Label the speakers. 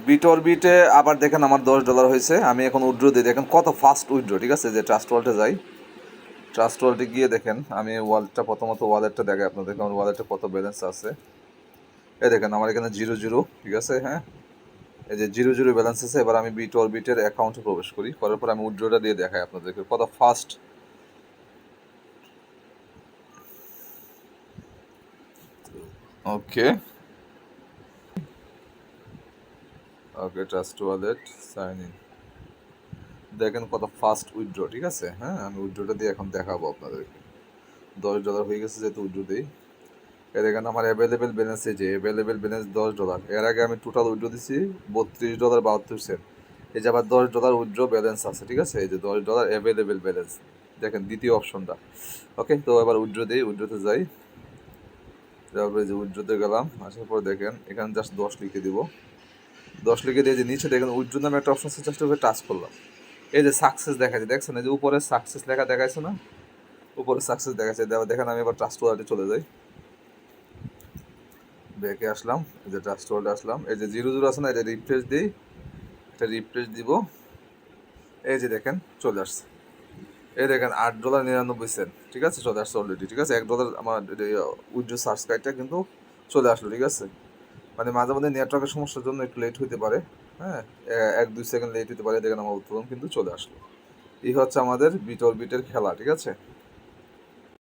Speaker 1: Bit অরবিটে আবার দেখেন আমার $10 হয়েছে। আমি এখন উইথড্র দিই, দেখেন কত ফাস্ট উইথড্র। ঠিক আছে, যে ট্রাস্ট ওয়ালেটে যাই, ট্রাস্ট ওয়ালেটে গিয়ে দেখেন আমি ওয়ালেটটা প্রথমত ওয়ালেটটা দেখাই আপনাদেরকে, আমার ওয়ালেটে কত ব্যালেন্স আছে। এই দেখেন আমার এখানে 0 0, ঠিক আছে, হ্যাঁ, এই যে 0 0 ব্যালেন্স আছে। এবার আমি বিট অরবিটের অ্যাকাউন্টে প্রবেশ করি, করার পর আমি উইথড্রটা দিয়ে দেখাই আপনাদেরকে কত fast. Okay okay, trust wallet, sign in, দেখেন কত ফাস্ট উইথড্র। ঠিক আছে, হ্যাঁ, আমি উইথড্রটা দিয়ে এখন দেখাবো আপনাদেরকে। $10 হয়ে গেছে যেহেতু উইথড্র দিই। এর এখানে আমার অ্যাভেলেবেল ব্যালেন্স, এই যে অ্যাভেলেবেল ব্যালেন্স $10। এর আগে আমি টোটাল উইথড্র দিছি $32.72। এই যে আবার $10 উইথড্র ব্যালেন্স আছে। ঠিক আছে, এই যে $10 অ্যাভেলেবেল ব্যালেন্স, দেখেন দ্বিতীয় অপশনটা। ওকে, তো এবার উইথড্র দিই, উইথড্রতে যাই, তারপরে যে উইথড্রতে গেলাম, আসার পর দেখেন এখানে জাস্ট 10 লিখে দিব। 10 লিখে দিয়ে যে নিচে দেখেন উইথড্র নামে একটা অপশন আছে, জাস্ট ওকে টাচ করলাম। এই যে সাকসেস দেখাচ্ছে, দেখছেন এই যে উপরে সাকসেস লেখা দেখাচ্ছে না, উপরে সাকসেস দেখাচ্ছে। দেখেন আমি এবার ট্রাস্ট ওয়ালেটে চলে যাই, ব্যাকে আসলাম, এই যে ট্রাস্ট ওয়ালেটে আসলাম, এই যে 0 0 আছে না, এটা রিফ্রেশ দিই, এটা রিফ্রেশ দিব, এই যে দেখেন চলে আসছে। এই দেখেন $8.99। ঠিক আছে, চলে আসছে অলরেডি। ঠিক আছে, $1 আমার উইথড্র সাবস্ক্রাইবটা কিন্তু চলে আসলো। ঠিক আছে, মানে মাঝে মাঝে নেটওয়ার্কের সমস্যার জন্য একটু লেট হতে পারে, হ্যাঁ, 1-2 সেকেন্ড লেট হতে পারে। দেখেন আমার উত্তোলন কিন্তু চলে আসলো। এই হচ্ছে আমাদের বিট অরবিটের খেলা। ঠিক আছে।